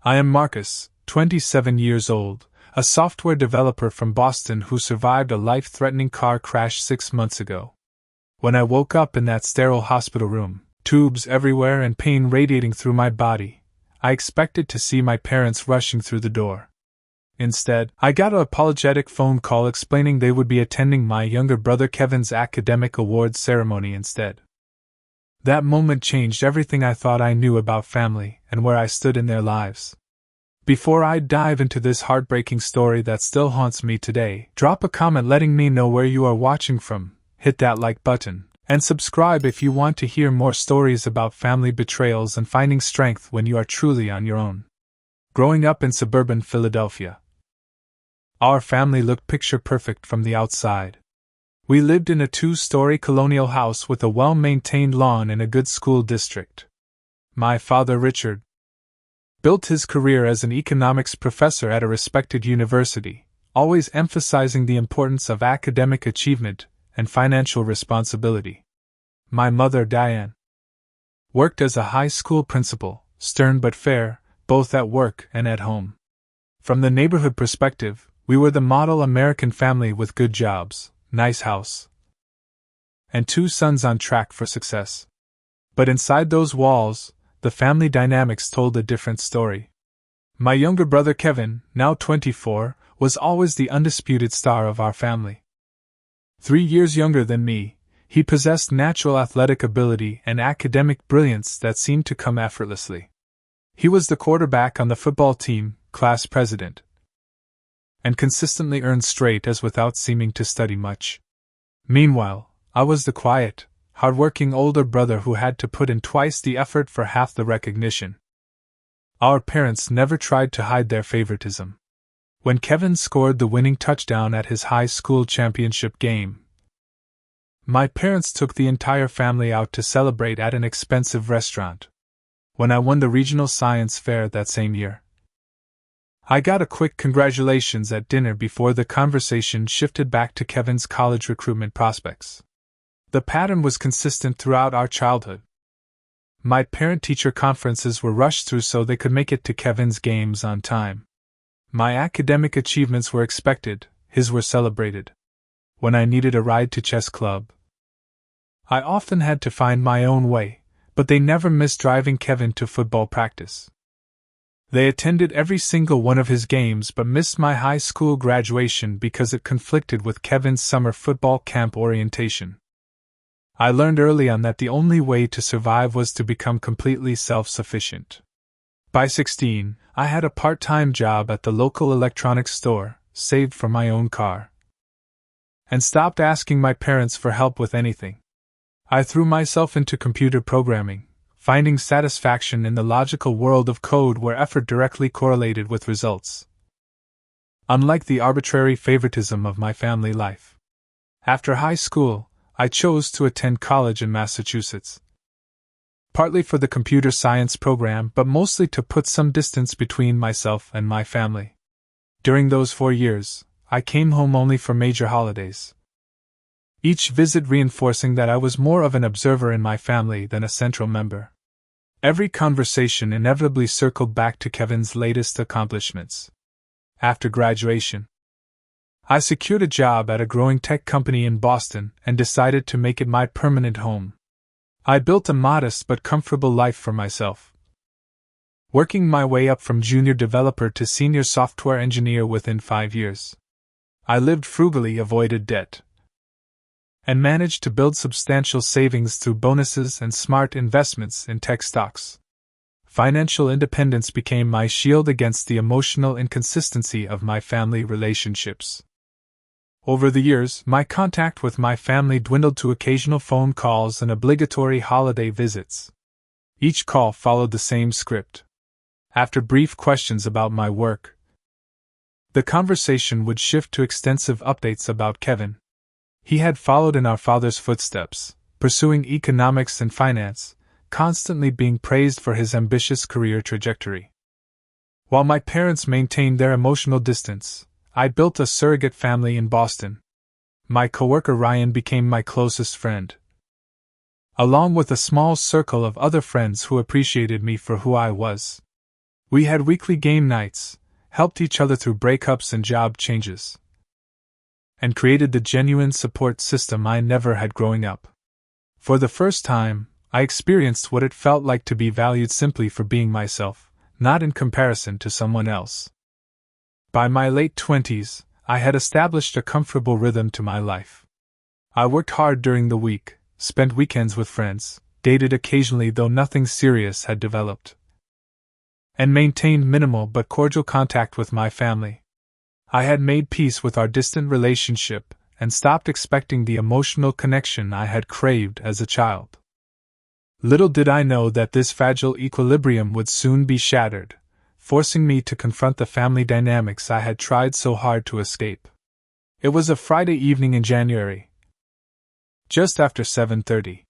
I am Marcus, 27 years old, a software developer from Boston who survived a life-threatening car crash 6 months ago. When I woke up in that sterile hospital room, tubes everywhere and pain radiating through my body, I expected to see my parents rushing through the door. Instead, I got an apologetic phone call explaining they would be attending my younger brother Kevin's academic awards ceremony instead. That moment changed everything I thought I knew about family and where I stood in their lives. Before I dive into this heartbreaking story that still haunts me today, drop a comment letting me know where you are watching from, hit that like button, and subscribe if you want to hear more stories about family betrayals and finding strength when you are truly on your own. Growing up in suburban Philadelphia, our family looked picture perfect from the outside. We lived in a 2-story colonial house with a well-maintained lawn in a good school district. My father, Richard, built his career as an economics professor at a respected university, always emphasizing the importance of academic achievement and financial responsibility. My mother, Diane, worked as a high school principal, stern but fair, both at work and at home. From the neighborhood perspective, we were the model American family with good jobs, nice house, and 2 sons on track for success. But inside those walls, the family dynamics told a different story. My younger brother Kevin, now 24, was always the undisputed star of our family. 3 years younger than me, he possessed natural athletic ability and academic brilliance that seemed to come effortlessly. He was the quarterback on the football team, class president, and consistently earned straight A's without seeming to study much. Meanwhile, I was the quiet, hard-working older brother who had to put in twice the effort for half the recognition. Our parents never tried to hide their favoritism. When Kevin scored the winning touchdown at his high school championship game, my parents took the entire family out to celebrate at an expensive restaurant. When I won the regional science fair that same year, I got a quick congratulations at dinner before the conversation shifted back to Kevin's college recruitment prospects. The pattern was consistent throughout our childhood. My parent-teacher conferences were rushed through so they could make it to Kevin's games on time. My academic achievements were expected, his were celebrated. When I needed a ride to chess club, I often had to find my own way, but they never missed driving Kevin to football practice. They attended every single one of his games but missed my high school graduation because it conflicted with Kevin's summer football camp orientation. I learned early on that the only way to survive was to become completely self-sufficient. By 16, I had a part-time job at the local electronics store, saved for my own car, and stopped asking my parents for help with anything. I threw myself into computer programming, finding satisfaction in the logical world of code where effort directly correlated with results. Unlike the arbitrary favoritism of my family life. After high school, I chose to attend college in Massachusetts. Partly for the computer science program, but mostly to put some distance between myself and my family. During those 4 years, I came home only for major holidays, each visit reinforcing that I was more of an observer in my family than a central member. Every conversation inevitably circled back to Kevin's latest accomplishments. After graduation, I secured a job at a growing tech company in Boston and decided to make it my permanent home. I built a modest but comfortable life for myself, working my way up from junior developer to senior software engineer within 5 years. I lived frugally, avoided debt, and managed to build substantial savings through bonuses and smart investments in tech stocks. Financial independence became my shield against the emotional inconsistency of my family relationships. Over the years, my contact with my family dwindled to occasional phone calls and obligatory holiday visits. Each call followed the same script. After brief questions about my work, the conversation would shift to extensive updates about Kevin. He had followed in our father's footsteps, pursuing economics and finance, constantly being praised for his ambitious career trajectory. While my parents maintained their emotional distance, I built a surrogate family in Boston. My coworker Ryan became my closest friend, along with a small circle of other friends who appreciated me for who I was. We had weekly game nights, helped each other through breakups and job changes, and created the genuine support system I never had growing up. For the first time, I experienced what it felt like to be valued simply for being myself, not in comparison to someone else. By my late 20s, I had established a comfortable rhythm to my life. I worked hard during the week, spent weekends with friends, dated occasionally though nothing serious had developed, and maintained minimal but cordial contact with my family. I had made peace with our distant relationship and stopped expecting the emotional connection I had craved as a child. Little did I know that this fragile equilibrium would soon be shattered, forcing me to confront the family dynamics I had tried so hard to escape. It was a Friday evening in January, just after 7:30.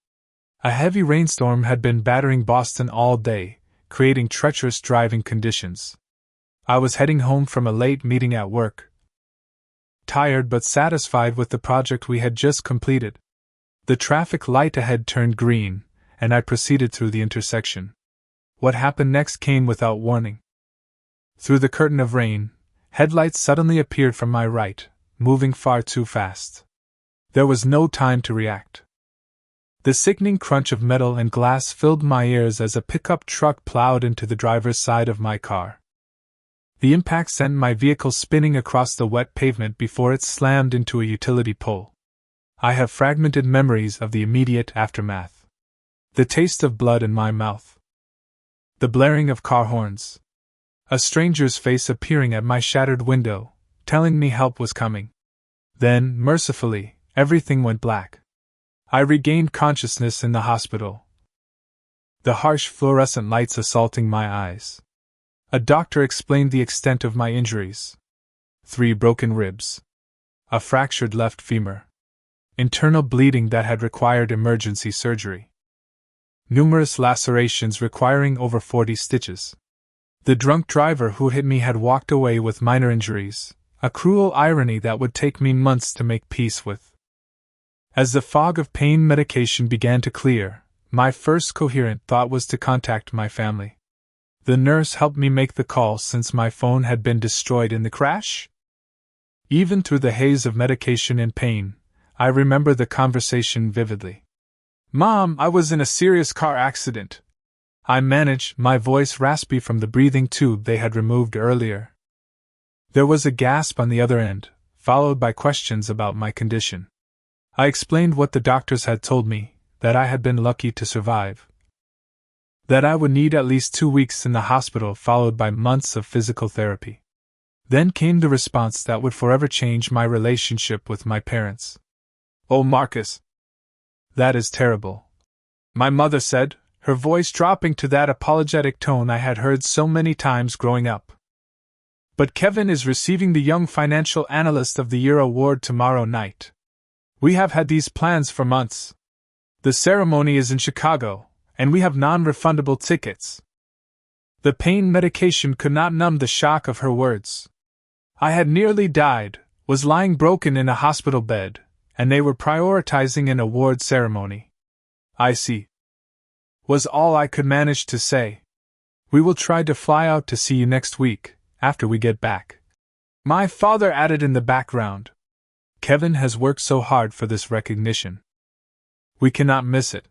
A heavy rainstorm had been battering Boston all day, creating treacherous driving conditions. I was heading home from a late meeting at work, tired but satisfied with the project we had just completed. The traffic light ahead turned green, and I proceeded through the intersection. What happened next came without warning. Through the curtain of rain, headlights suddenly appeared from my right, moving far too fast. There was no time to react. The sickening crunch of metal and glass filled my ears as a pickup truck plowed into the driver's side of my car. The impact sent my vehicle spinning across the wet pavement before it slammed into a utility pole. I have fragmented memories of the immediate aftermath. The taste of blood in my mouth. The blaring of car horns. A stranger's face appearing at my shattered window, telling me help was coming. Then, mercifully, everything went black. I regained consciousness in the hospital, the harsh fluorescent lights assaulting my eyes. A doctor explained the extent of my injuries. 3 broken ribs. A fractured left femur. Internal bleeding that had required emergency surgery. Numerous lacerations requiring over 40 stitches. The drunk driver who hit me had walked away with minor injuries, a cruel irony that would take me months to make peace with. As the fog of pain medication began to clear, my first coherent thought was to contact my family. The nurse helped me make the call since my phone had been destroyed in the crash. Even through the haze of medication and pain, I remember the conversation vividly. "Mom, I was in a serious car accident," I managed, my voice raspy from the breathing tube they had removed earlier. There was a gasp on the other end, followed by questions about my condition. I explained what the doctors had told me, that I had been lucky to survive, that I would need at least 2 weeks in the hospital followed by months of physical therapy. Then came the response that would forever change my relationship with my parents. "Oh, Marcus, that is terrible," my mother said, her voice dropping to that apologetic tone I had heard so many times growing up. "But Kevin is receiving the Young Financial Analyst of the Year award tomorrow night. We have had these plans for months. The ceremony is in Chicago, and we have non-refundable tickets." The pain medication could not numb the shock of her words. I had nearly died, was lying broken in a hospital bed, and they were prioritizing an award ceremony. "I see," was all I could manage to say. "We will try to fly out to see you next week, after we get back," my father added in the background. "Kevin has worked so hard for this recognition. We cannot miss it."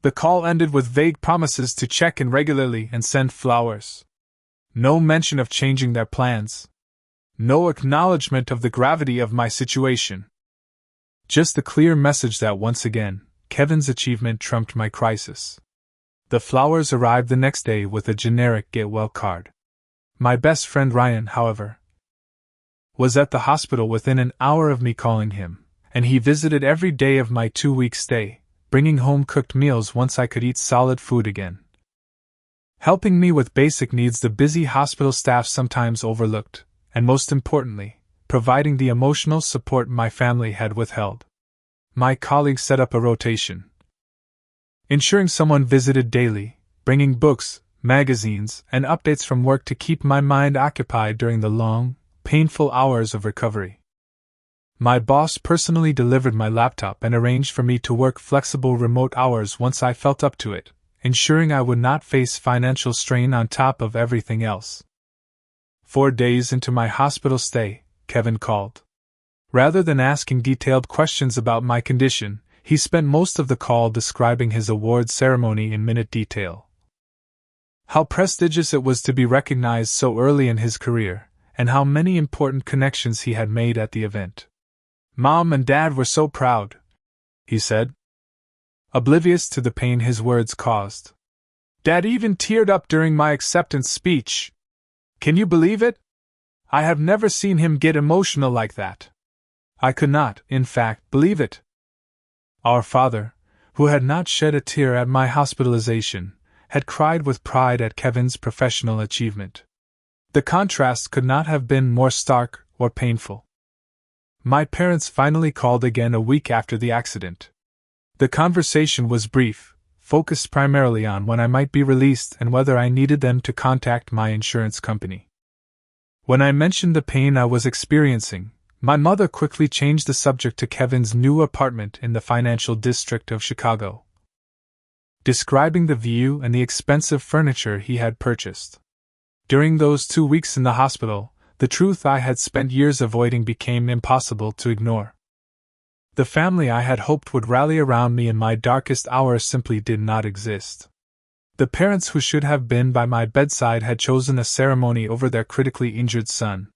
The call ended with vague promises to check in regularly and send flowers. No mention of changing their plans. No acknowledgement of the gravity of my situation. Just the clear message that once again, Kevin's achievement trumped my crisis. The flowers arrived the next day with a generic get well card. My best friend Ryan, however, was at the hospital within an hour of me calling him, and he visited every day of my 2-week stay, bringing home cooked meals once I could eat solid food again. Helping me with basic needs the busy hospital staff sometimes overlooked, and most importantly, providing the emotional support my family had withheld. My colleagues set up a rotation, ensuring someone visited daily, bringing books, magazines, and updates from work to keep my mind occupied during the long, painful hours of recovery. My boss personally delivered my laptop and arranged for me to work flexible remote hours once I felt up to it, ensuring I would not face financial strain on top of everything else. 4 days into my hospital stay, Kevin called. Rather than asking detailed questions about my condition, he spent most of the call describing his award ceremony in minute detail. How prestigious it was to be recognized so early in his career, and how many important connections he had made at the event. "Mom and Dad were so proud," he said, oblivious to the pain his words caused. "Dad even teared up during my acceptance speech. Can you believe it? I have never seen him get emotional like that." I could not, in fact, believe it. Our father, who had not shed a tear at my hospitalization, had cried with pride at Kevin's professional achievement. The contrast could not have been more stark or painful. My parents finally called again a week after the accident. The conversation was brief, focused primarily on when I might be released and whether I needed them to contact my insurance company. When I mentioned the pain I was experiencing, my mother quickly changed the subject to Kevin's new apartment in the financial district of Chicago, describing the view and the expensive furniture he had purchased. During those 2 weeks in the hospital, the truth I had spent years avoiding became impossible to ignore. The family I had hoped would rally around me in my darkest hours simply did not exist. The parents who should have been by my bedside had chosen a ceremony over their critically injured son.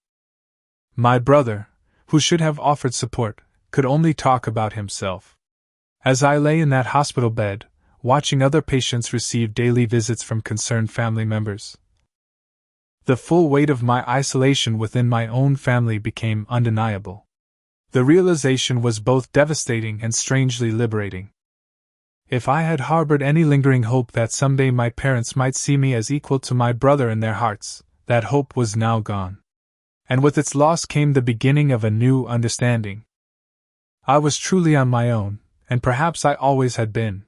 My brother, who should have offered support, could only talk about himself. As I lay in that hospital bed, watching other patients receive daily visits from concerned family members, the full weight of my isolation within my own family became undeniable. The realization was both devastating and strangely liberating. If I had harbored any lingering hope that someday my parents might see me as equal to my brother in their hearts, that hope was now gone. And with its loss came the beginning of a new understanding. I was truly on my own, and perhaps I always had been.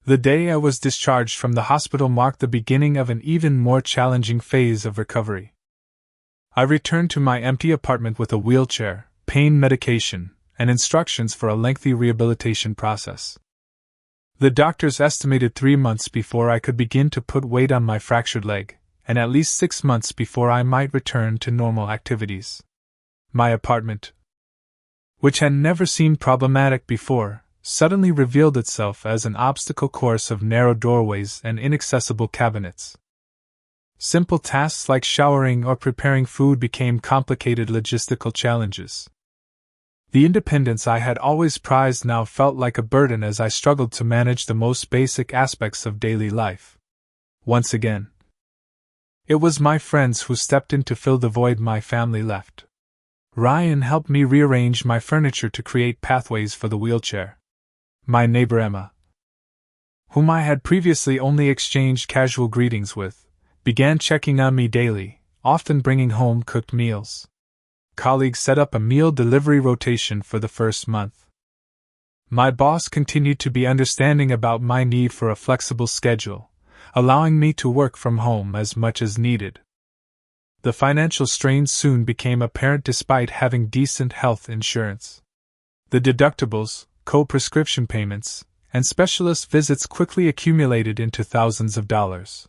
The day I was discharged from the hospital marked the beginning of an even more challenging phase of recovery. I returned to my empty apartment with a wheelchair, pain medication, and instructions for a lengthy rehabilitation process. The doctors estimated 3 months before I could begin to put weight on my fractured leg, and at least 6 months before I might return to normal activities. My apartment, which had never seemed problematic before, suddenly revealed itself as an obstacle course of narrow doorways and inaccessible cabinets. Simple tasks like showering or preparing food became complicated logistical challenges. The independence I had always prized now felt like a burden as I struggled to manage the most basic aspects of daily life. Once again, it was my friends who stepped in to fill the void my family left. Ryan helped me rearrange my furniture to create pathways for the wheelchair. My neighbor Emma, whom I had previously only exchanged casual greetings with, began checking on me daily, often bringing home cooked meals. Colleagues set up a meal delivery rotation for the first month. My boss continued to be understanding about my need for a flexible schedule, allowing me to work from home as much as needed. The financial strain soon became apparent despite having decent health insurance. The deductibles, co-prescription payments, and specialist visits quickly accumulated into thousands of dollars.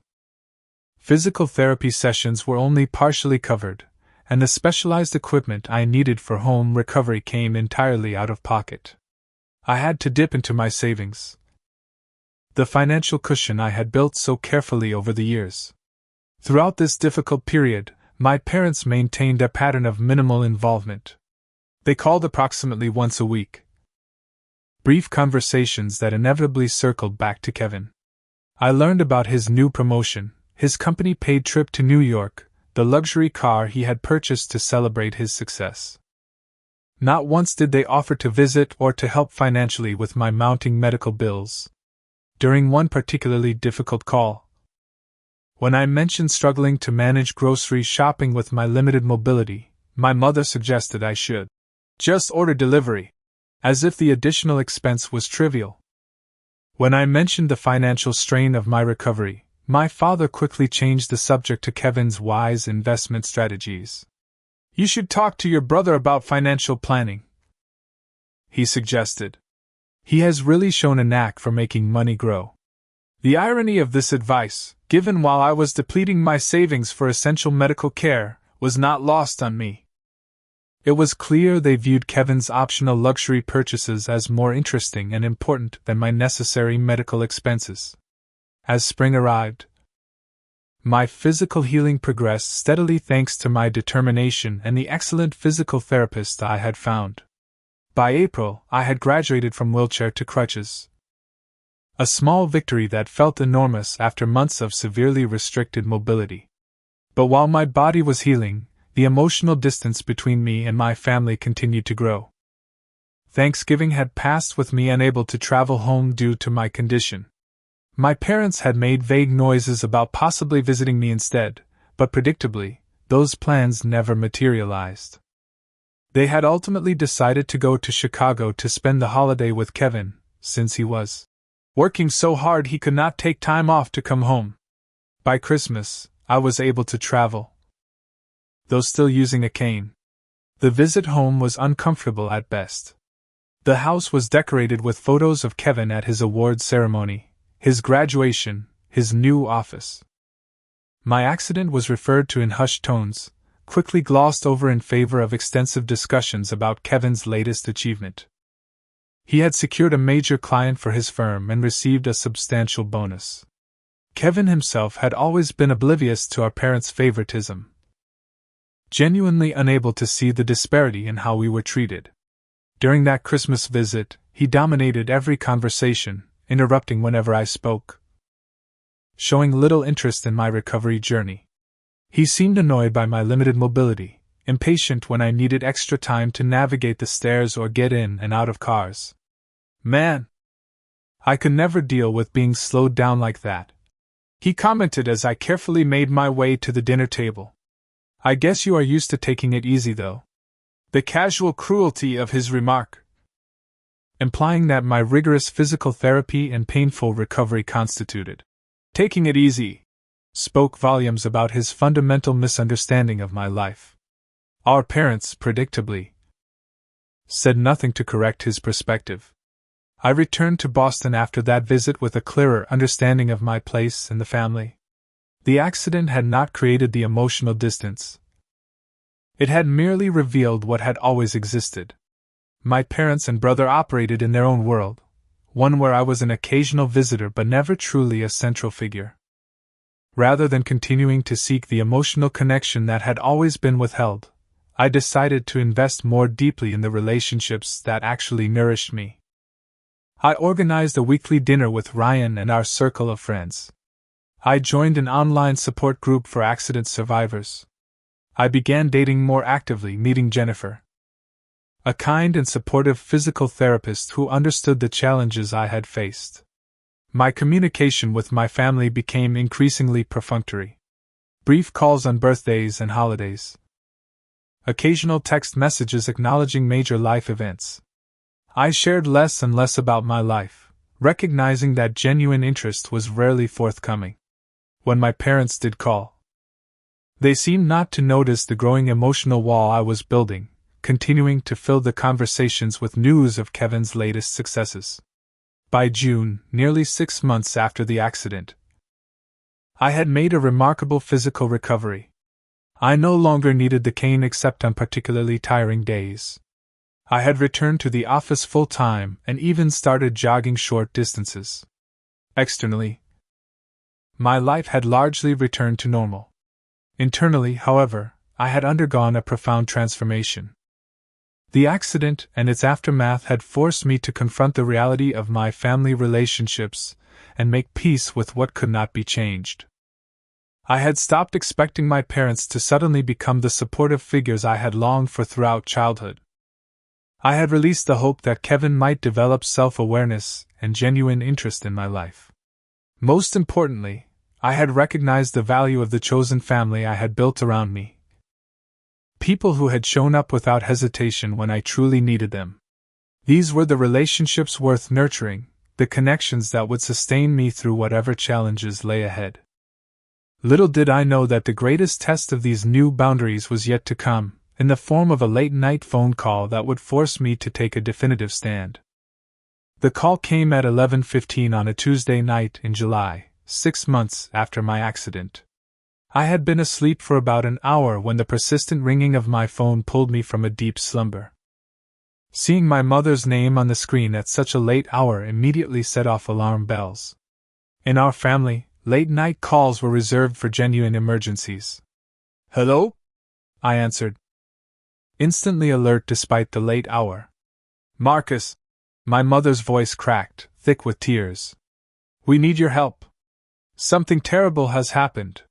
Physical therapy sessions were only partially covered, and the specialized equipment I needed for home recovery came entirely out of pocket. I had to dip into my savings, the financial cushion I had built so carefully over the years. Throughout this difficult period, my parents maintained a pattern of minimal involvement. They called approximately once a week. Brief conversations that inevitably circled back to Kevin. I learned about his new promotion, his company-paid trip to New York, the luxury car he had purchased to celebrate his success. Not once did they offer to visit or to help financially with my mounting medical bills. During one particularly difficult call, when I mentioned struggling to manage grocery shopping with my limited mobility, my mother suggested I should just order delivery, as if the additional expense was trivial. When I mentioned the financial strain of my recovery, my father quickly changed the subject to Kevin's wise investment strategies. "You should talk to your brother about financial planning," he suggested. "He has really shown a knack for making money grow." The irony of this advice, given while I was depleting my savings for essential medical care, was not lost on me. It was clear they viewed Kevin's optional luxury purchases as more interesting and important than my necessary medical expenses. As spring arrived, my physical healing progressed steadily thanks to my determination and the excellent physical therapist I had found. By April, I had graduated from wheelchair to crutches. A small victory that felt enormous after months of severely restricted mobility. But while my body was healing, the emotional distance between me and my family continued to grow. Thanksgiving had passed with me unable to travel home due to my condition. My parents had made vague noises about possibly visiting me instead, but predictably, those plans never materialized. They had ultimately decided to go to Chicago to spend the holiday with Kevin, since he was working so hard he could not take time off to come home. By Christmas, I was able to travel, though still using a cane. The visit home was uncomfortable at best. The house was decorated with photos of Kevin at his awards ceremony, his graduation, his new office. My accident was referred to in hushed tones, quickly glossed over in favor of extensive discussions about Kevin's latest achievement. He had secured a major client for his firm and received a substantial bonus. Kevin himself had always been oblivious to our parents' favoritism, genuinely unable to see the disparity in how we were treated. During that Christmas visit, he dominated every conversation, interrupting whenever I spoke, showing little interest in my recovery journey. He seemed annoyed by my limited mobility, impatient when I needed extra time to navigate the stairs or get in and out of cars. Man, I could never deal with being slowed down like that, he commented as I carefully made my way to the dinner table. I guess you are used to taking it easy, though. The casual cruelty of his remark, implying that my rigorous physical therapy and painful recovery constituted taking it easy, spoke volumes about his fundamental misunderstanding of my life. Our parents, predictably, said nothing to correct his perspective. I returned to Boston after that visit with a clearer understanding of my place in the family. The accident had not created the emotional distance. It had merely revealed what had always existed. My parents and brother operated in their own world, one where I was an occasional visitor but never truly a central figure. Rather than continuing to seek the emotional connection that had always been withheld, I decided to invest more deeply in the relationships that actually nourished me. I organized a weekly dinner with Ryan and our circle of friends. I joined an online support group for accident survivors. I began dating more actively, meeting Jennifer, a kind and supportive physical therapist who understood the challenges I had faced. My communication with my family became increasingly perfunctory. Brief calls on birthdays and holidays. Occasional text messages acknowledging major life events. I shared less and less about my life, recognizing that genuine interest was rarely forthcoming. When my parents did call, they seemed not to notice the growing emotional wall I was building, continuing to fill the conversations with news of Kevin's latest successes. By June, nearly 6 months after the accident, I had made a remarkable physical recovery. I no longer needed the cane except on particularly tiring days. I had returned to the office full-time and even started jogging short distances. Externally, my life had largely returned to normal. Internally, however, I had undergone a profound transformation. The accident and its aftermath had forced me to confront the reality of my family relationships and make peace with what could not be changed. I had stopped expecting my parents to suddenly become the supportive figures I had longed for throughout childhood. I had released the hope that Kevin might develop self-awareness and genuine interest in my life. Most importantly, I had recognized the value of the chosen family I had built around me. People who had shown up without hesitation when I truly needed them. These were the relationships worth nurturing, the connections that would sustain me through whatever challenges lay ahead. Little did I know that the greatest test of these new boundaries was yet to come, in the form of a late-night phone call that would force me to take a definitive stand. The call came at 11:15 on a Tuesday night in July, 6 months after my accident. I had been asleep for about an hour when the persistent ringing of my phone pulled me from a deep slumber. Seeing my mother's name on the screen at such a late hour immediately set off alarm bells. In our family, late-night calls were reserved for genuine emergencies. "Hello?" I answered, instantly alert despite the late hour. "Marcus," my mother's voice cracked, thick with tears. "We need your help. Something terrible has happened."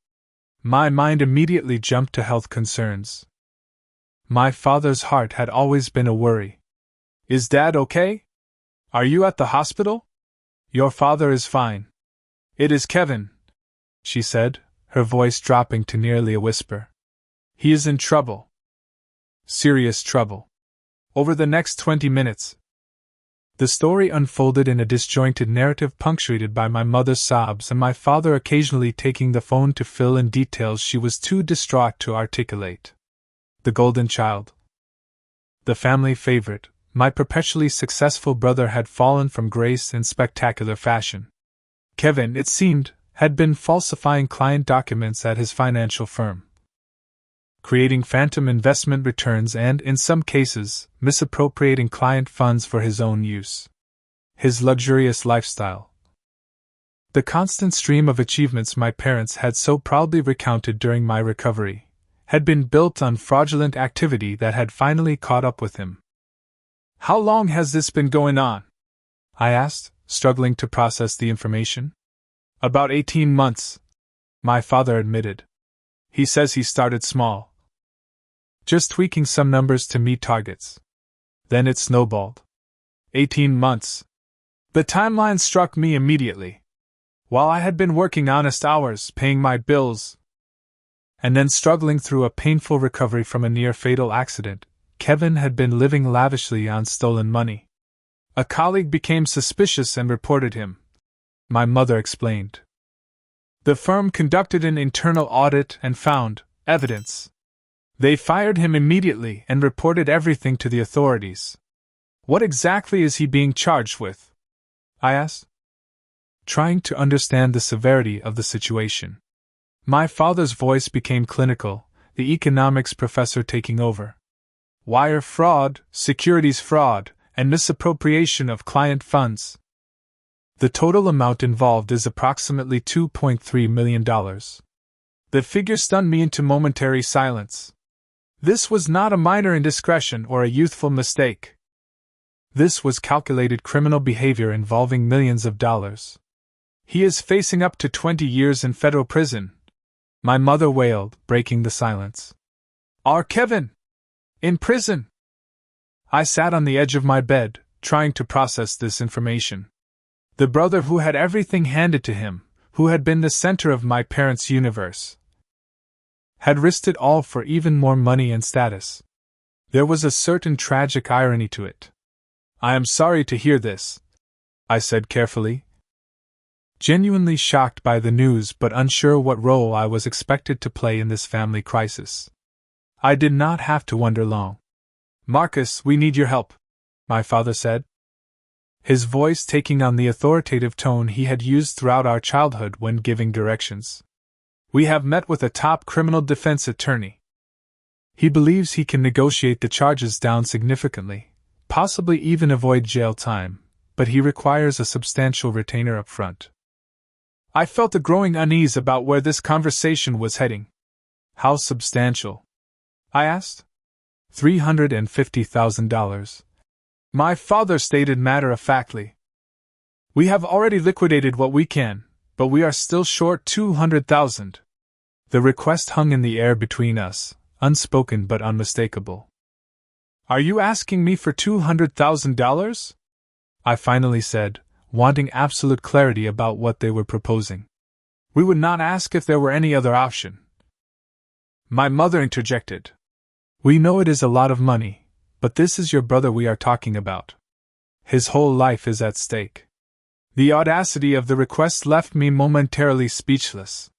My mind immediately jumped to health concerns. My father's heart had always been a worry. "Is Dad okay? Are you at the hospital?" "Your father is fine. It is Kevin," she said, her voice dropping to nearly a whisper. "He is in trouble. Serious trouble." Over the next 20 minutes, the story unfolded in a disjointed narrative punctuated by my mother's sobs and my father occasionally taking the phone to fill in details she was too distraught to articulate. The golden child, the family favorite, my perpetually successful brother had fallen from grace in spectacular fashion. Kevin, it seemed, had been falsifying client documents at his financial firm, creating phantom investment returns and, in some cases, misappropriating client funds for his own use. His luxurious lifestyle, the constant stream of achievements my parents had so proudly recounted during my recovery, had been built on fraudulent activity that had finally caught up with him. "How long has this been going on?" I asked, struggling to process the information. "About 18 months, my father admitted. He says he started small, just tweaking some numbers to meet targets. Then it snowballed. 18 months. The timeline struck me immediately. While I had been working honest hours, paying my bills, and then struggling through a painful recovery from a near-fatal accident, Kevin had been living lavishly on stolen money. A colleague became suspicious and reported him, my mother explained. The firm conducted an internal audit and found evidence. They fired him immediately and reported everything to the authorities. "What exactly is he being charged with?" I asked, trying to understand the severity of the situation. My father's voice became clinical, the economics professor taking over. "Wire fraud, securities fraud, and misappropriation of client funds. The total amount involved is approximately $2.3 million. The figure stunned me into momentary silence. This was not a minor indiscretion or a youthful mistake. This was calculated criminal behavior involving millions of dollars. He is facing up to 20 years in federal prison," my mother wailed, breaking the silence. "Our Kevin! In prison!" I sat on the edge of my bed, trying to process this information. The brother who had everything handed to him, who had been the center of my parents' universe, had risked it all for even more money and status. There was a certain tragic irony to it. "I am sorry to hear this," I said carefully, genuinely shocked by the news but unsure what role I was expected to play in this family crisis. I did not have to wonder long. "Marcus, we need your help," my father said, his voice taking on the authoritative tone he had used throughout our childhood when giving directions. "We have met with a top criminal defense attorney. He believes he can negotiate the charges down significantly, possibly even avoid jail time, but he requires a substantial retainer up front." I felt a growing unease about where this conversation was heading. "How substantial?" I asked. $350,000. My father stated matter-of-factly. "We have already liquidated what we can, but we are still short $200,000. The request hung in the air between us, unspoken but unmistakable. "Are you asking me for $200,000? I finally said, wanting absolute clarity about what they were proposing. "We would not ask if there were any other option." My mother interjected. "We know it is a lot of money, but this is your brother we are talking about. His whole life is at stake." The audacity of the request left me momentarily speechless.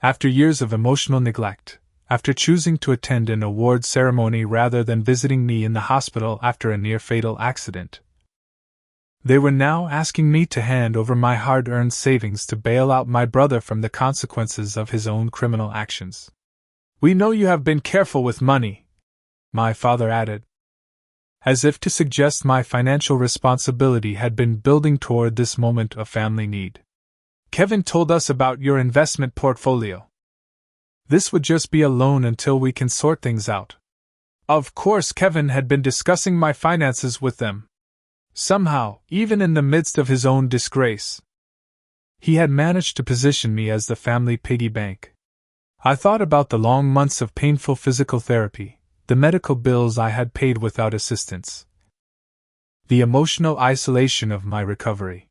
After years of emotional neglect, after choosing to attend an award ceremony rather than visiting me in the hospital after a near-fatal accident, They were now asking me to hand over my hard-earned savings to bail out my brother from the consequences of his own criminal actions. "We know you have been careful with money," my father added, as if to suggest my financial responsibility had been building toward this moment of family need. "Kevin told us about your investment portfolio. This would just be a loan until we can sort things out." Of course, Kevin had been discussing my finances with them. Somehow, even in the midst of his own disgrace, he had managed to position me as the family piggy bank. I thought about the long months of painful physical therapy, the medical bills I had paid without assistance, the emotional isolation of my recovery.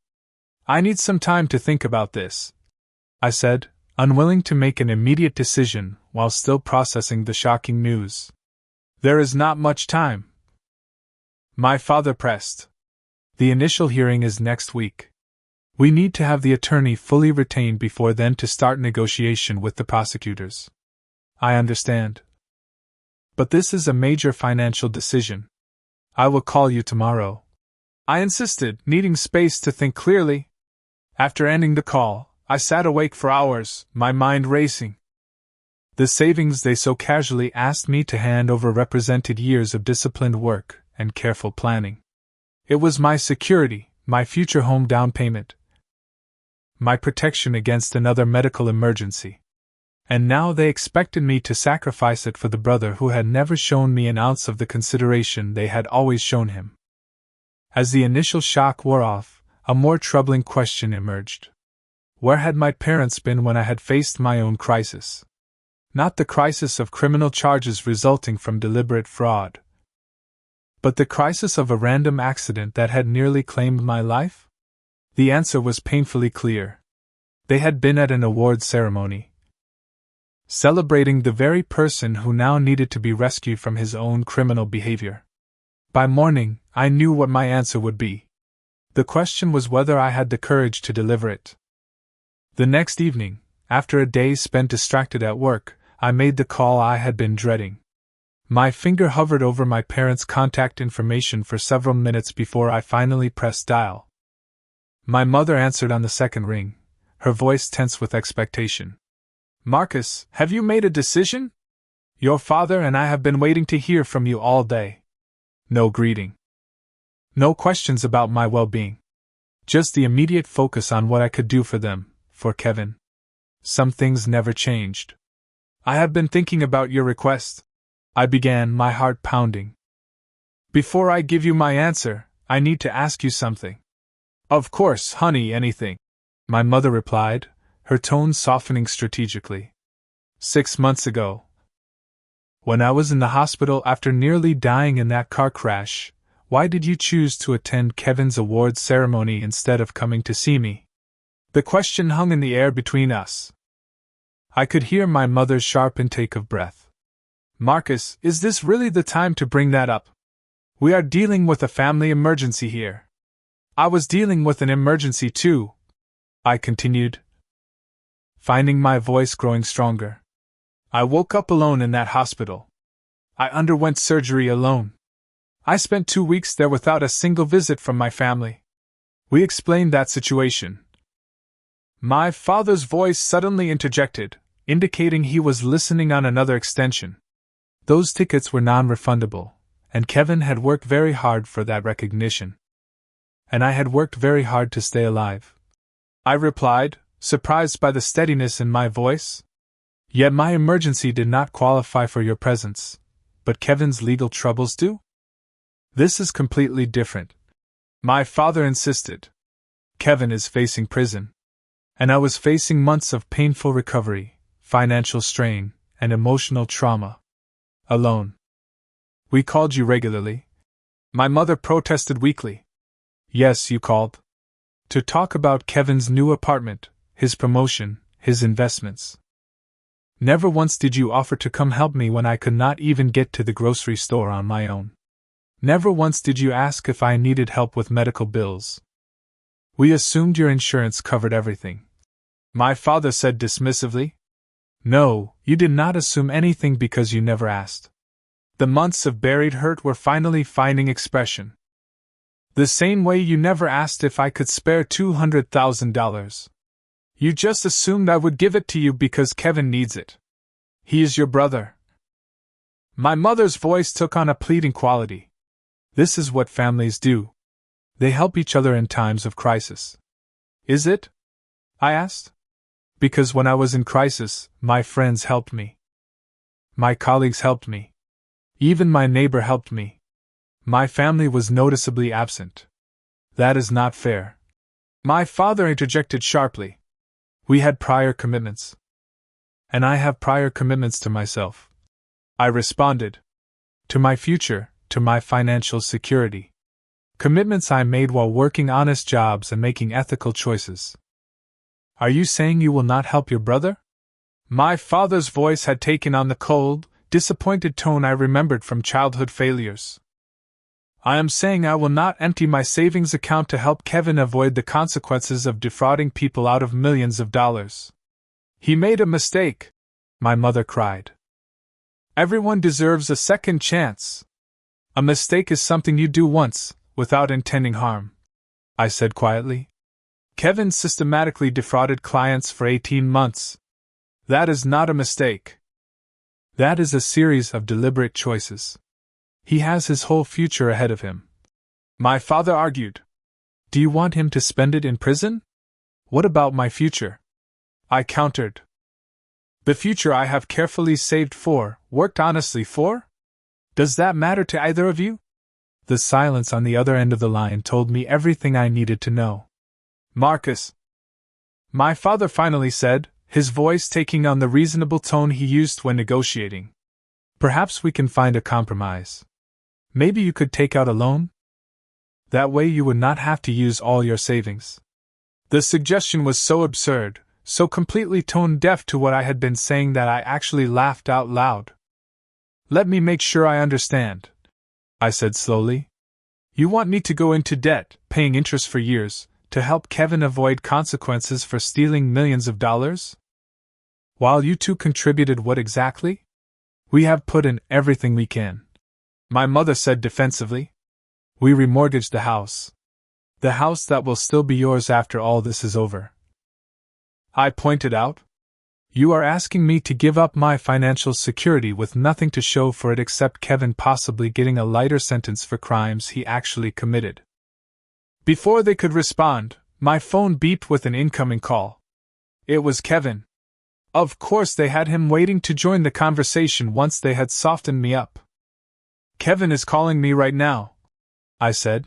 "I need some time to think about this," I said, unwilling to make an immediate decision while still processing the shocking news. "There is not much time," my father pressed. "The initial hearing is next week. We need to have the attorney fully retained before then to start negotiation with the prosecutors." "I understand. But this is a major financial decision." "I will call you tomorrow," I insisted, needing space to think clearly. After ending the call, I sat awake for hours, my mind racing. The savings they so casually asked me to hand over represented years of disciplined work and careful planning. It was my security, my future home down payment, my protection against another medical emergency. And now they expected me to sacrifice it for the brother who had never shown me an ounce of the consideration they had always shown him. As the initial shock wore off, a more troubling question emerged. Where had my parents been when I had faced my own crisis? Not the crisis of criminal charges resulting from deliberate fraud, but the crisis of a random accident that had nearly claimed my life? The answer was painfully clear. They had been at an awards ceremony, celebrating the very person who now needed to be rescued from his own criminal behavior. By morning, I knew what my answer would be. The question was whether I had the courage to deliver it. The next evening, after a day spent distracted at work, I made the call I had been dreading. My finger hovered over my parents' contact information for several minutes before I finally pressed dial. My mother answered on the second ring, her voice tense with expectation. "Marcus, have you made a decision? Your father and I have been waiting to hear from you all day." No greeting. No questions about my well-being. Just the immediate focus on what I could do for them, for Kevin. Some things never changed. "I have been thinking about your request," I began, my heart pounding. "Before I give you my answer, I need to ask you something." "Of course, honey, anything," my mother replied, her tone softening strategically. 6 months ago, when I was in the hospital after nearly dying in that car crash, why did you choose to attend Kevin's awards ceremony instead of coming to see me? The question hung in the air between us. I could hear my mother's sharp intake of breath. "Marcus, is this really the time to bring that up? We are dealing with a family emergency here." "I was dealing with an emergency too," I continued, finding my voice growing stronger. "I woke up alone in that hospital. I underwent surgery alone. I spent 2 weeks there without a single visit from my family." We explained that situation. My father's voice suddenly interjected, indicating he was listening on another extension. Those tickets were non-refundable, and Kevin had worked very hard for that recognition. And I had worked very hard to stay alive, I replied, surprised by the steadiness in my voice. "Yet my emergency did not qualify for your presence, but Kevin's legal troubles do?" "This is completely different," my father insisted. "Kevin is facing prison, and I was facing months of painful recovery, financial strain, and emotional trauma. Alone." "We called you regularly," my mother protested weakly. "Yes, you called. To talk about Kevin's new apartment, his promotion, his investments. Never once did you offer to come help me when I could not even get to the grocery store on my own. Never once did you ask if I needed help with medical bills. We assumed your insurance covered everything," my father said dismissively. "No, you did not assume anything because you never asked." The months of buried hurt were finally finding expression. The same way you never asked if I could spare $200,000. You just assumed I would give it to you because Kevin needs it. He is your brother. My mother's voice took on a pleading quality. This is what families do. They help each other in times of crisis. Is it? I asked. Because when I was in crisis, my friends helped me. My colleagues helped me. Even my neighbor helped me. My family was noticeably absent. That is not fair. My father interjected sharply. We had prior commitments. And I have prior commitments to myself. I responded. To my future, to my financial security. Commitments I made while working honest jobs and making ethical choices. Are you saying you will not help your brother? My father's voice had taken on the cold, disappointed tone I remembered from childhood failures. I am saying I will not empty my savings account to help Kevin avoid the consequences of defrauding people out of millions of dollars. He made a mistake, my mother cried. Everyone deserves a second chance. A mistake is something you do once, without intending harm, I said quietly. Kevin systematically defrauded clients for 18 months. That is not a mistake. That is a series of deliberate choices. He has his whole future ahead of him. My father argued. Do you want him to spend it in prison? What about my future? I countered. The future I have carefully saved for, worked honestly for? Does that matter to either of you? The silence on the other end of the line told me everything I needed to know. Marcus, my father finally said, his voice taking on the reasonable tone he used when negotiating. Perhaps we can find a compromise. Maybe you could take out a loan? That way you would not have to use all your savings. The suggestion was so absurd, so completely tone-deaf to what I had been saying that I actually laughed out loud. Let me make sure I understand, I said slowly. You want me to go into debt, paying interest for years, to help Kevin avoid consequences for stealing millions of dollars? While you two contributed what exactly? We have put in everything we can, my mother said defensively. We remortgaged the house. The house that will still be yours after all this is over. I pointed out. You are asking me to give up my financial security with nothing to show for it except Kevin possibly getting a lighter sentence for crimes he actually committed. Before they could respond, my phone beeped with an incoming call. It was Kevin. Of course they had him waiting to join the conversation once they had softened me up. Kevin is calling me right now, I said.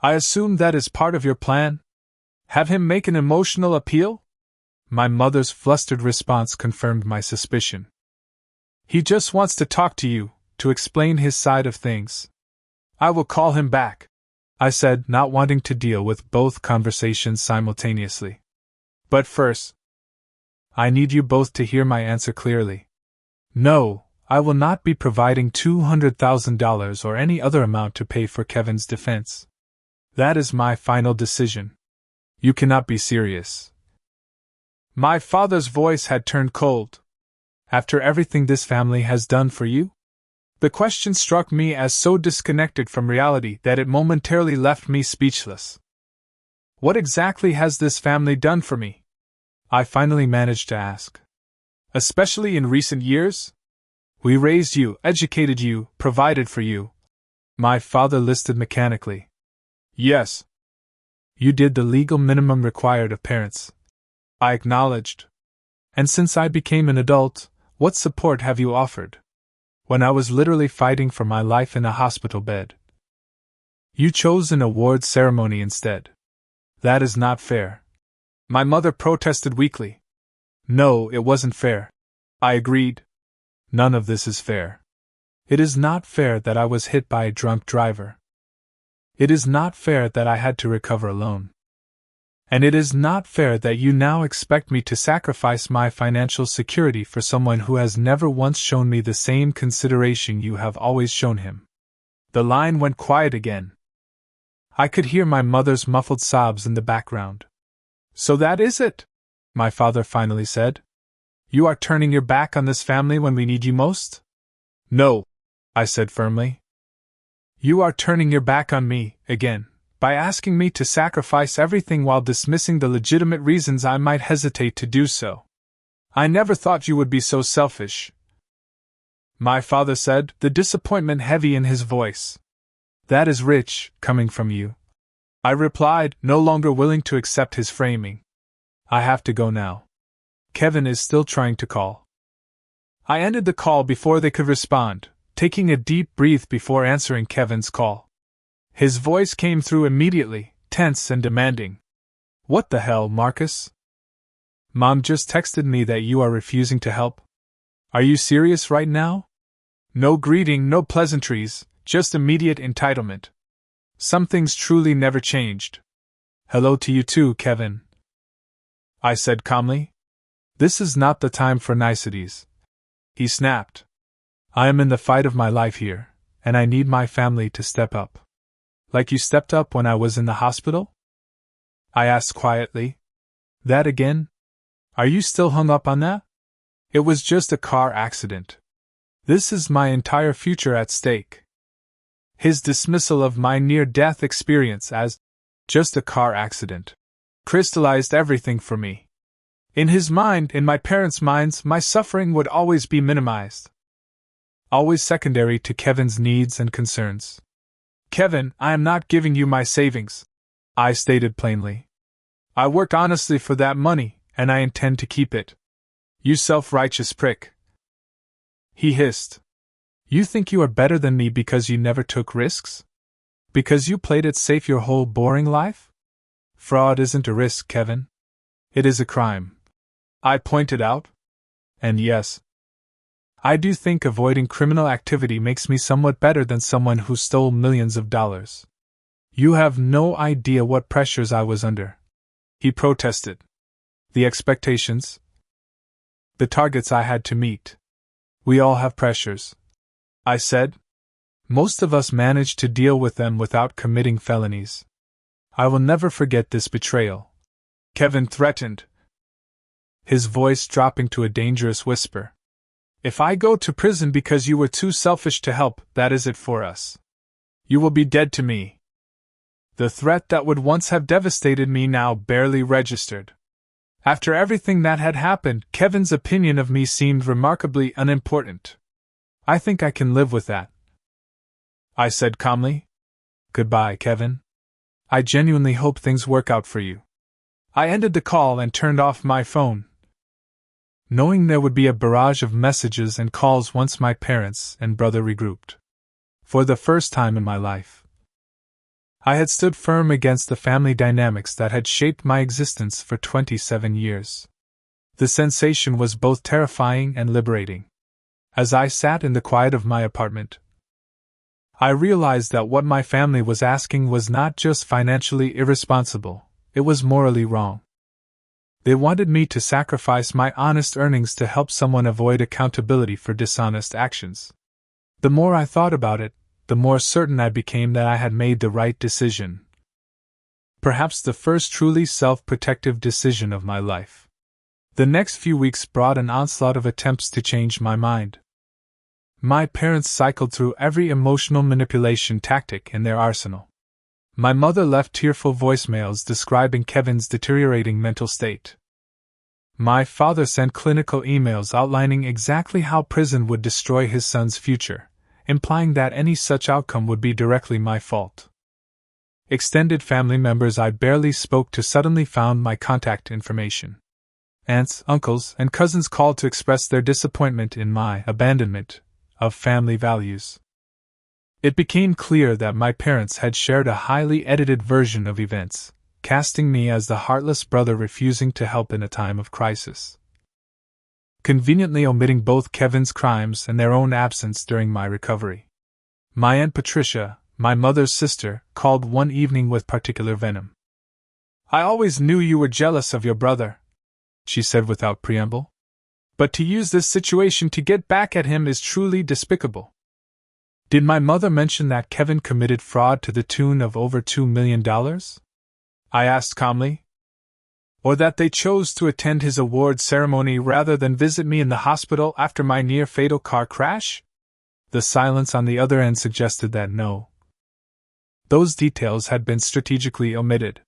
I assume that is part of your plan? Have him make an emotional appeal? My mother's flustered response confirmed my suspicion. He just wants to talk to you, to explain his side of things. I will call him back, I said, not wanting to deal with both conversations simultaneously. But first, I need you both to hear my answer clearly. No, I will not be providing $200,000 or any other amount to pay for Kevin's defense. That is my final decision. You cannot be serious. My father's voice had turned cold. After everything this family has done for you? The question struck me as so disconnected from reality that it momentarily left me speechless. What exactly has this family done for me? I finally managed to ask. Especially in recent years? We raised you, educated you, provided for you. My father listed mechanically. Yes. You did the legal minimum required of parents, I acknowledged. And since I became an adult, what support have you offered? When I was literally fighting for my life in a hospital bed. You chose an award ceremony instead. That is not fair. My mother protested weakly. No, it wasn't fair. I agreed. None of this is fair. It is not fair that I was hit by a drunk driver. It is not fair that I had to recover alone. And it is not fair that you now expect me to sacrifice my financial security for someone who has never once shown me the same consideration you have always shown him. The line went quiet again. I could hear my mother's muffled sobs in the background. So that is it, my father finally said. You are turning your back on this family when we need you most? No, I said firmly. You are turning your back on me, again, by asking me to sacrifice everything while dismissing the legitimate reasons I might hesitate to do so. I never thought you would be so selfish, my father said, the disappointment heavy in his voice. That is rich, coming from you, I replied, no longer willing to accept his framing. I have to go now. Kevin is still trying to call. I ended the call before they could respond, taking a deep breath before answering Kevin's call. His voice came through immediately, tense and demanding. What the hell, Marcus? Mom just texted me that you are refusing to help. Are you serious right now? No greeting, no pleasantries, just immediate entitlement. Some things truly never changed. Hello to you too, Kevin, I said calmly. This is not the time for niceties, he snapped. I am in the fight of my life here, and I need my family to step up. Like you stepped up when I was in the hospital? I asked quietly. That again? Are you still hung up on that? It was just a car accident. This is my entire future at stake. His dismissal of my near-death experience as just a car accident crystallized everything for me. In his mind, in my parents' minds, my suffering would always be minimized. Always secondary to Kevin's needs and concerns. Kevin, I am not giving you my savings, I stated plainly. I worked honestly for that money, and I intend to keep it. You self-righteous prick, he hissed. You think you are better than me because you never took risks? Because you played it safe your whole boring life? Fraud isn't a risk, Kevin. It is a crime, I pointed out. And yes, I do think avoiding criminal activity makes me somewhat better than someone who stole millions of dollars. You have no idea what pressures I was under, he protested. The expectations, the targets I had to meet. We all have pressures, I said. Most of us manage to deal with them without committing felonies. I will never forget this betrayal, Kevin threatened, his voice dropping to a dangerous whisper. If I go to prison because you were too selfish to help, that is it for us. You will be dead to me. The threat that would once have devastated me now barely registered. After everything that had happened, Kevin's opinion of me seemed remarkably unimportant. I think I can live with that, I said calmly. Goodbye, Kevin. I genuinely hope things work out for you. I ended the call and turned off my phone, knowing there would be a barrage of messages and calls once my parents and brother regrouped. For the first time in my life, I had stood firm against the family dynamics that had shaped my existence for 27 years. The sensation was both terrifying and liberating. As I sat in the quiet of my apartment, I realized that what my family was asking was not just financially irresponsible, it was morally wrong. They wanted me to sacrifice my honest earnings to help someone avoid accountability for dishonest actions. The more I thought about it, the more certain I became that I had made the right decision. Perhaps the first truly self-protective decision of my life. The next few weeks brought an onslaught of attempts to change my mind. My parents cycled through every emotional manipulation tactic in their arsenal. My mother left tearful voicemails describing Kevin's deteriorating mental state. My father sent clinical emails outlining exactly how prison would destroy his son's future, implying that any such outcome would be directly my fault. Extended family members I barely spoke to suddenly found my contact information. Aunts, uncles, and cousins called to express their disappointment in my abandonment of family values. It became clear that my parents had shared a highly edited version of events, casting me as the heartless brother refusing to help in a time of crisis, conveniently omitting both Kevin's crimes and their own absence during my recovery. My Aunt Patricia, my mother's sister, called one evening with particular venom. I always knew you were jealous of your brother, she said without preamble. But to use this situation to get back at him is truly despicable. Did my mother mention that Kevin committed fraud to the tune of over $2 million? I asked calmly. Or that they chose to attend his award ceremony rather than visit me in the hospital after my near-fatal car crash? The silence on the other end suggested that no. Those details had been strategically omitted.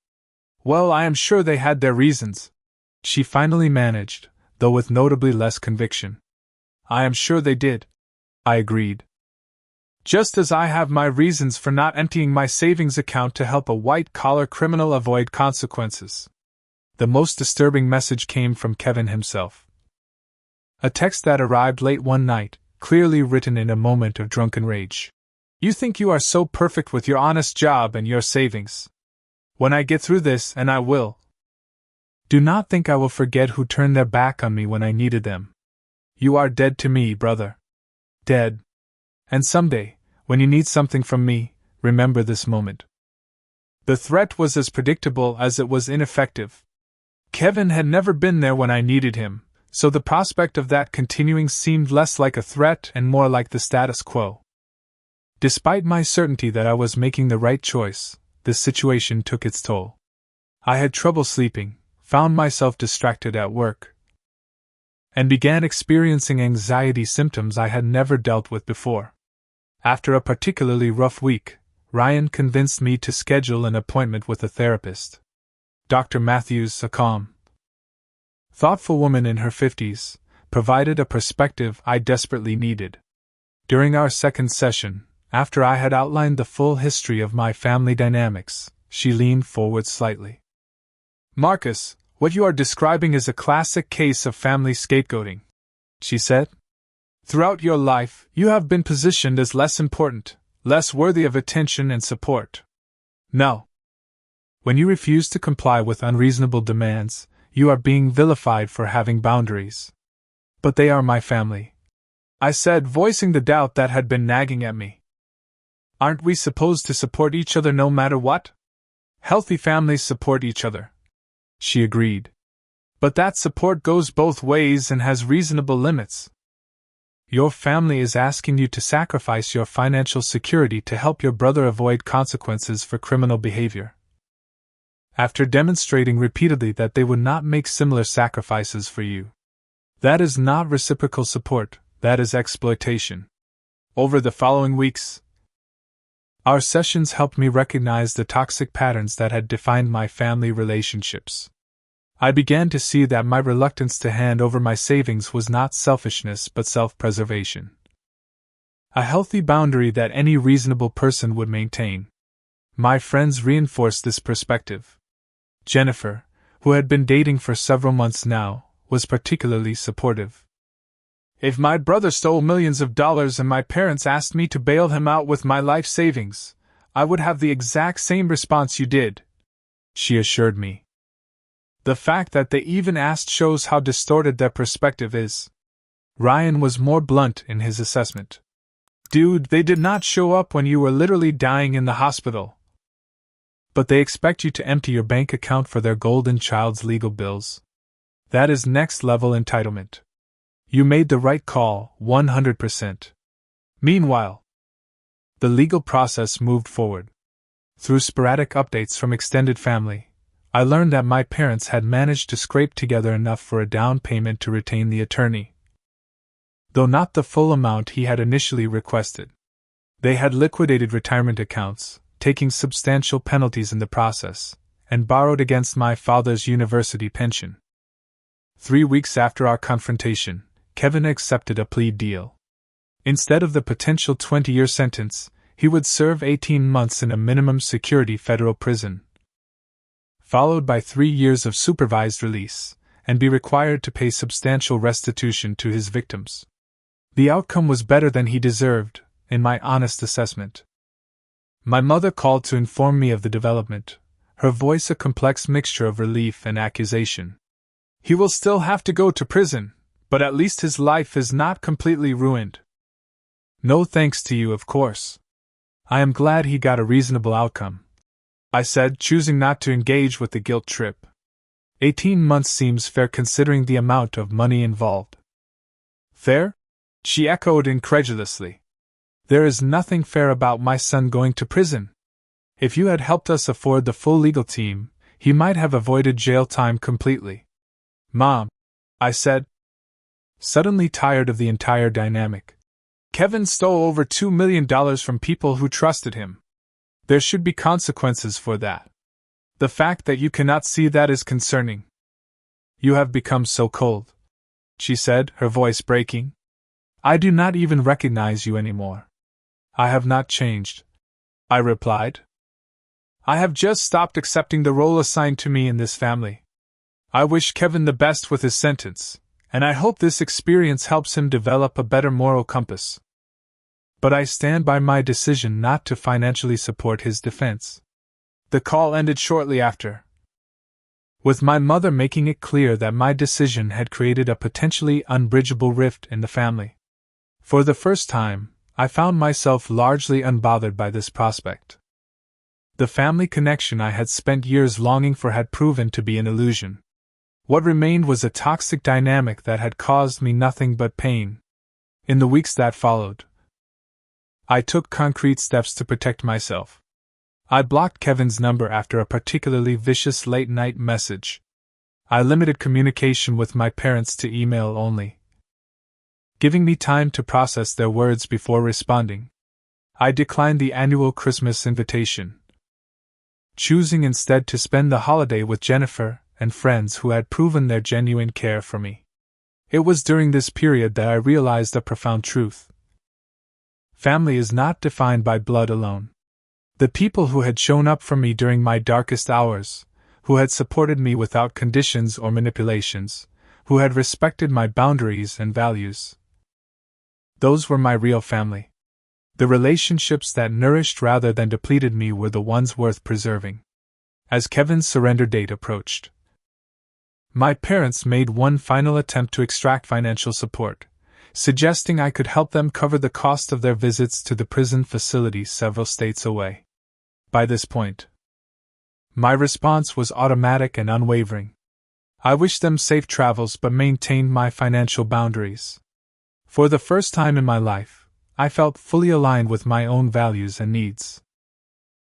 Well, I am sure they had their reasons, she finally managed, though with notably less conviction. I am sure they did, I agreed. Just as I have my reasons for not emptying my savings account to help a white-collar criminal avoid consequences. The most disturbing message came from Kevin himself. A text that arrived late one night, clearly written in a moment of drunken rage. You think you are so perfect with your honest job and your savings. When I get through this, and I will, do not think I will forget who turned their back on me when I needed them. You are dead to me, brother. Dead. And someday, when you need something from me, remember this moment. The threat was as predictable as it was ineffective. Kevin had never been there when I needed him, so the prospect of that continuing seemed less like a threat and more like the status quo. Despite my certainty that I was making the right choice, this situation took its toll. I had trouble sleeping, found myself distracted at work, and began experiencing anxiety symptoms I had never dealt with before. After a particularly rough week, Ryan convinced me to schedule an appointment with a therapist. Dr. Matthews, a calm, thoughtful woman in her 50s, provided a perspective I desperately needed. During our second session, after I had outlined the full history of my family dynamics, she leaned forward slightly. Marcus, what you are describing is a classic case of family scapegoating, she said. Throughout your life, you have been positioned as less important, less worthy of attention and support. No. When you refuse to comply with unreasonable demands, you are being vilified for having boundaries. But they are my family, I said, voicing the doubt that had been nagging at me. Aren't we supposed to support each other no matter what? Healthy families support each other, she agreed. But that support goes both ways and has reasonable limits. Your family is asking you to sacrifice your financial security to help your brother avoid consequences for criminal behavior. After demonstrating repeatedly that they would not make similar sacrifices for you. That is not reciprocal support, that is exploitation. Over the following weeks, our sessions helped me recognize the toxic patterns that had defined my family relationships. I began to see that my reluctance to hand over my savings was not selfishness but self-preservation. A healthy boundary that any reasonable person would maintain. My friends reinforced this perspective. Jennifer, who had been dating for several months now, was particularly supportive. If my brother stole millions of dollars and my parents asked me to bail him out with my life savings, I would have the exact same response you did, she assured me. The fact that they even asked shows how distorted their perspective is. Ryan was more blunt in his assessment. Dude, they did not show up when you were literally dying in the hospital. But they expect you to empty your bank account for their golden child's legal bills. That is next-level entitlement. You made the right call, 100%. Meanwhile, the legal process moved forward. Through sporadic updates from extended family, I learned that my parents had managed to scrape together enough for a down payment to retain the attorney. Though not the full amount he had initially requested. They had liquidated retirement accounts, taking substantial penalties in the process, and borrowed against my father's university pension. 3 weeks after our confrontation, Kevin accepted a plea deal. Instead of the potential 20-year sentence, he would serve 18 months in a minimum security federal prison, followed by 3 years of supervised release, and be required to pay substantial restitution to his victims. The outcome was better than he deserved, in my honest assessment. My mother called to inform me of the development, her voice a complex mixture of relief and accusation. He will still have to go to prison, but at least his life is not completely ruined. No thanks to you, of course. I am glad he got a reasonable outcome, I said, choosing not to engage with the guilt trip. 18 months seems fair considering the amount of money involved. Fair? She echoed incredulously. There is nothing fair about my son going to prison. If you had helped us afford the full legal team, he might have avoided jail time completely. Mom, I said, suddenly tired of the entire dynamic. Kevin stole over $2 million from people who trusted him. There should be consequences for that. The fact that you cannot see that is concerning. You have become so cold, she said, her voice breaking. I do not even recognize you anymore. I have not changed, I replied. I have just stopped accepting the role assigned to me in this family. I wish Kevin the best with his sentence, and I hope this experience helps him develop a better moral compass. But I stand by my decision not to financially support his defense. The call ended shortly after, with my mother making it clear that my decision had created a potentially unbridgeable rift in the family. For the first time, I found myself largely unbothered by this prospect. The family connection I had spent years longing for had proven to be an illusion. What remained was a toxic dynamic that had caused me nothing but pain. In the weeks that followed, I took concrete steps to protect myself. I blocked Kevin's number after a particularly vicious late-night message. I limited communication with my parents to email only, giving me time to process their words before responding. I declined the annual Christmas invitation, choosing instead to spend the holiday with Jennifer and friends who had proven their genuine care for me. It was during this period that I realized a profound truth. Family is not defined by blood alone. The people who had shown up for me during my darkest hours, who had supported me without conditions or manipulations, who had respected my boundaries and values, those were my real family. The relationships that nourished rather than depleted me were the ones worth preserving. As Kevin's surrender date approached, my parents made one final attempt to extract financial support, suggesting I could help them cover the cost of their visits to the prison facility several states away. By this point, my response was automatic and unwavering. I wished them safe travels but maintained my financial boundaries. For the first time in my life, I felt fully aligned with my own values and needs.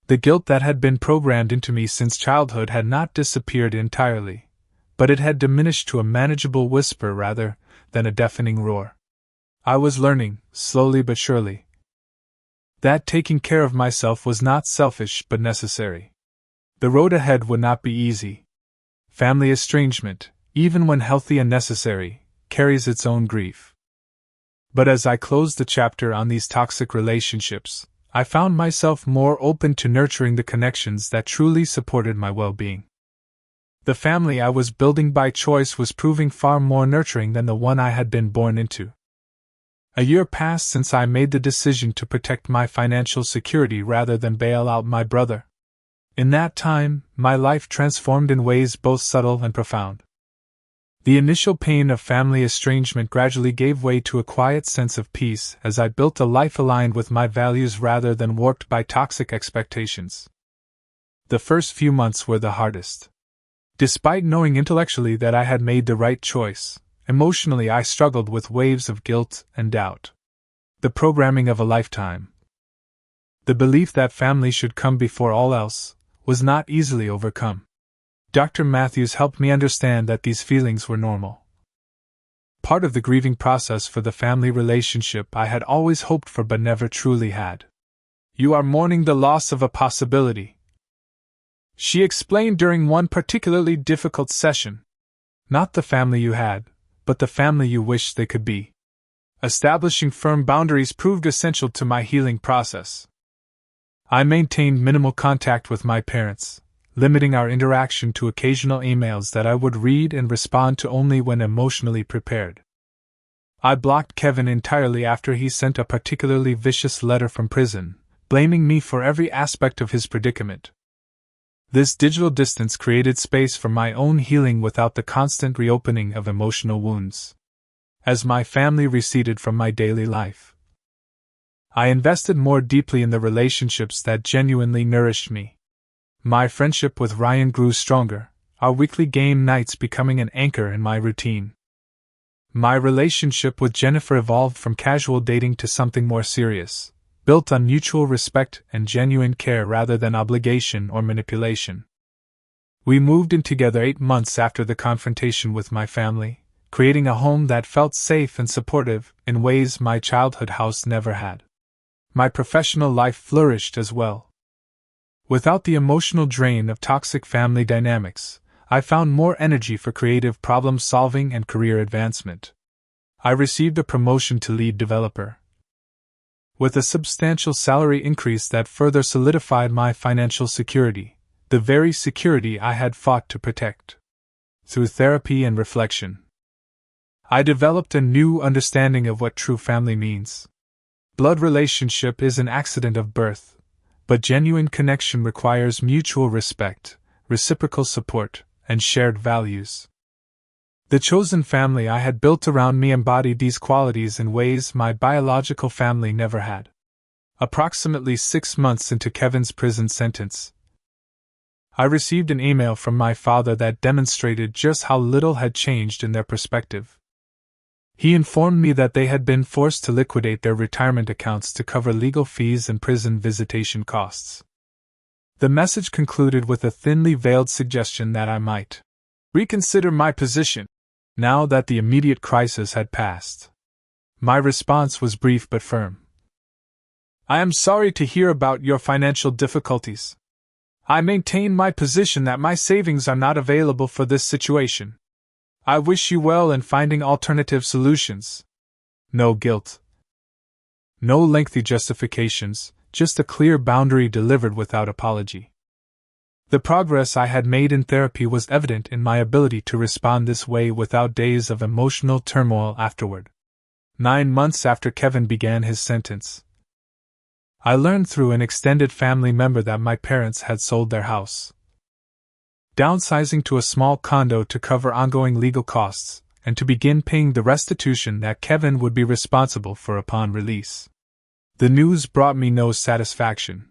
The guilt that had been programmed into me since childhood had not disappeared entirely, but it had diminished to a manageable whisper rather than a deafening roar. I was learning, slowly but surely, that taking care of myself was not selfish but necessary. The road ahead would not be easy. Family estrangement, even when healthy and necessary, carries its own grief. But as I closed the chapter on these toxic relationships, I found myself more open to nurturing the connections that truly supported my well-being. The family I was building by choice was proving far more nurturing than the one I had been born into. A year passed since I made the decision to protect my financial security rather than bail out my brother. In that time, my life transformed in ways both subtle and profound. The initial pain of family estrangement gradually gave way to a quiet sense of peace as I built a life aligned with my values rather than warped by toxic expectations. The first few months were the hardest. Despite knowing intellectually that I had made the right choice, emotionally I struggled with waves of guilt and doubt. The programming of a lifetime, the belief that family should come before all else, was not easily overcome. Dr. Matthews helped me understand that these feelings were normal. Part of the grieving process for the family relationship I had always hoped for but never truly had. You are mourning the loss of a possibility, she explained during one particularly difficult session. Not the family you had, but the family you wished they could be. Establishing firm boundaries proved essential to my healing process. I maintained minimal contact with my parents, limiting our interaction to occasional emails that I would read and respond to only when emotionally prepared. I blocked Kevin entirely after he sent a particularly vicious letter from prison, blaming me for every aspect of his predicament. This digital distance created space for my own healing without the constant reopening of emotional wounds. As my family receded from my daily life, I invested more deeply in the relationships that genuinely nourished me. My friendship with Ryan grew stronger, our weekly game nights becoming an anchor in my routine. My relationship with Jennifer evolved from casual dating to something more serious, built on mutual respect and genuine care rather than obligation or manipulation. We moved in together 8 months after the confrontation with my family, creating a home that felt safe and supportive in ways my childhood house never had. My professional life flourished as well. Without the emotional drain of toxic family dynamics, I found more energy for creative problem solving and career advancement. I received a promotion to lead developer, with a substantial salary increase that further solidified my financial security, the very security I had fought to protect. Through therapy and reflection, I developed a new understanding of what true family means. Blood relationship is an accident of birth, but genuine connection requires mutual respect, reciprocal support, and shared values. The chosen family I had built around me embodied these qualities in ways my biological family never had. Approximately 6 months into Kevin's prison sentence, I received an email from my father that demonstrated just how little had changed in their perspective. He informed me that they had been forced to liquidate their retirement accounts to cover legal fees and prison visitation costs. The message concluded with a thinly veiled suggestion that I might reconsider my position, now that the immediate crisis had passed. My response was brief but firm. I am sorry to hear about your financial difficulties. I maintain my position that my savings are not available for this situation. I wish you well in finding alternative solutions. No guilt. No lengthy justifications, just a clear boundary delivered without apology. The progress I had made in therapy was evident in my ability to respond this way without days of emotional turmoil afterward. 9 months after Kevin began his sentence, I learned through an extended family member that my parents had sold their house, downsizing to a small condo to cover ongoing legal costs, and to begin paying the restitution that Kevin would be responsible for upon release. The news brought me no satisfaction,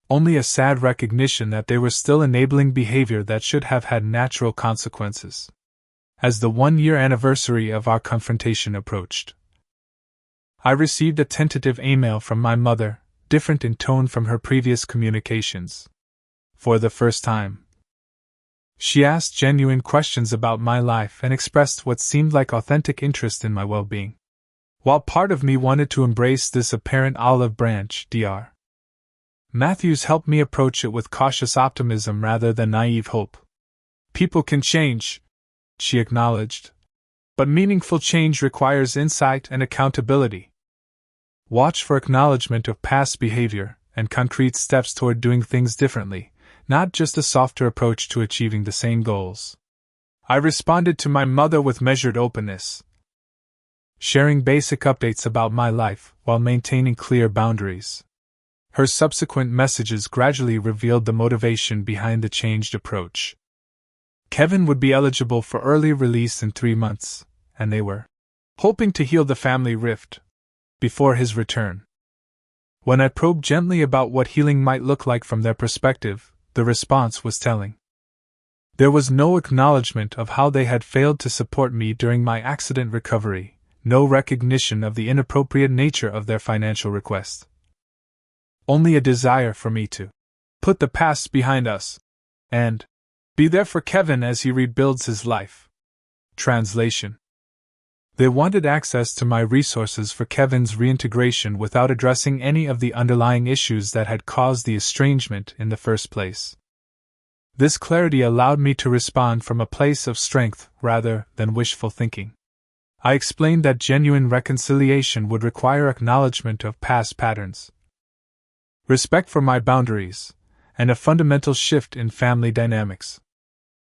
only a sad recognition that they were still enabling behavior that should have had natural consequences. As the 1-year anniversary of our confrontation approached, I received a tentative email from my mother, different in tone from her previous communications. For the first time, she asked genuine questions about my life and expressed what seemed like authentic interest in my well-being. While part of me wanted to embrace this apparent olive branch, Dr. Matthews helped me approach it with cautious optimism rather than naive hope. People can change, she acknowledged, but meaningful change requires insight and accountability. Watch for acknowledgement of past behavior and concrete steps toward doing things differently, not just a softer approach to achieving the same goals. I responded to my mother with measured openness, sharing basic updates about my life while maintaining clear boundaries. Her subsequent messages gradually revealed the motivation behind the changed approach. Kevin would be eligible for early release in 3 months, and they were hoping to heal the family rift before his return. When I probed gently about what healing might look like from their perspective, the response was telling. There was no acknowledgement of how they had failed to support me during my accident recovery, no recognition of the inappropriate nature of their financial request. Only a desire for me to put the past behind us and be there for Kevin as he rebuilds his life. Translation. They wanted access to my resources for Kevin's reintegration without addressing any of the underlying issues that had caused the estrangement in the first place. This clarity allowed me to respond from a place of strength rather than wishful thinking. I explained that genuine reconciliation would require acknowledgement of past patterns, respect for my boundaries, and a fundamental shift in family dynamics.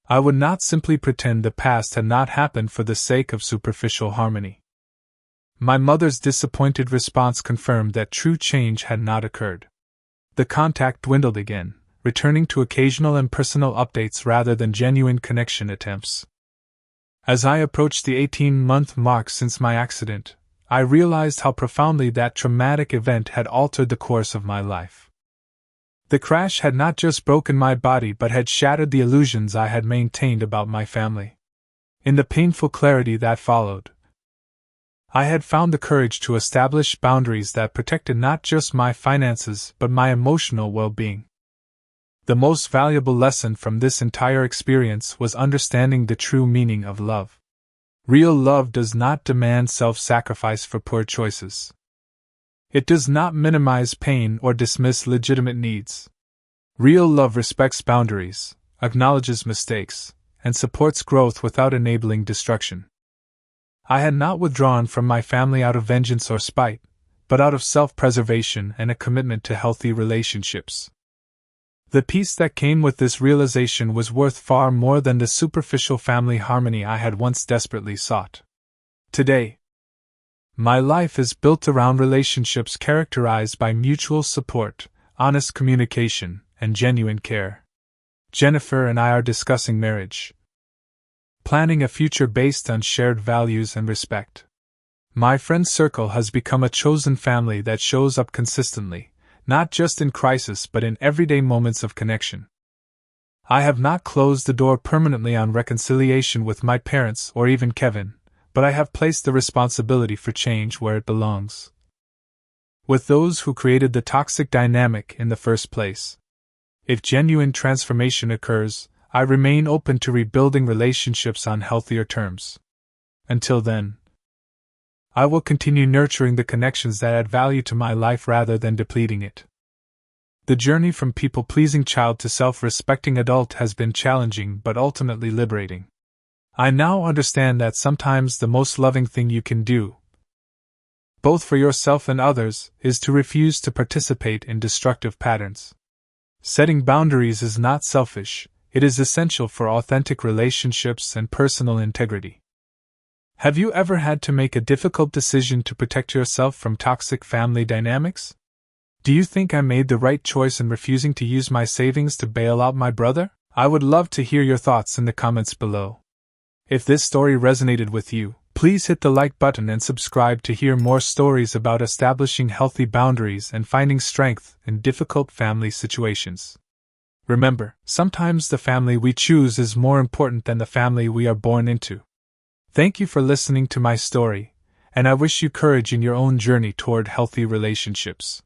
I would not simply pretend the past had not happened for the sake of superficial harmony. My mother's disappointed response confirmed that true change had not occurred. The contact dwindled again, returning to occasional impersonal updates rather than genuine connection attempts. As I approached the 18-month mark since my accident, I realized how profoundly that traumatic event had altered the course of my life. The crash had not just broken my body but had shattered the illusions I had maintained about my family. In the painful clarity that followed, I had found the courage to establish boundaries that protected not just my finances but my emotional well-being. The most valuable lesson from this entire experience was understanding the true meaning of love. Real love does not demand self-sacrifice for poor choices. It does not minimize pain or dismiss legitimate needs. Real love respects boundaries, acknowledges mistakes, and supports growth without enabling destruction. I had not withdrawn from my family out of vengeance or spite, but out of self-preservation and a commitment to healthy relationships. The peace that came with this realization was worth far more than the superficial family harmony I had once desperately sought. Today, my life is built around relationships characterized by mutual support, honest communication, and genuine care. Jennifer and I are discussing marriage, planning a future based on shared values and respect. My friend circle has become a chosen family that shows up consistently, not just in crisis but in everyday moments of connection. I have not closed the door permanently on reconciliation with my parents or even Kevin, but I have placed the responsibility for change where it belongs, with those who created the toxic dynamic in the first place. If genuine transformation occurs, I remain open to rebuilding relationships on healthier terms. Until then, I will continue nurturing the connections that add value to my life rather than depleting it. The journey from people-pleasing child to self-respecting adult has been challenging but ultimately liberating. I now understand that sometimes the most loving thing you can do, both for yourself and others, is to refuse to participate in destructive patterns. Setting boundaries is not selfish, it is essential for authentic relationships and personal integrity. Have you ever had to make a difficult decision to protect yourself from toxic family dynamics? Do you think I made the right choice in refusing to use my savings to bail out my brother? I would love to hear your thoughts in the comments below. If this story resonated with you, please hit the like button and subscribe to hear more stories about establishing healthy boundaries and finding strength in difficult family situations. Remember, sometimes the family we choose is more important than the family we are born into. Thank you for listening to my story, and I wish you courage in your own journey toward healthy relationships.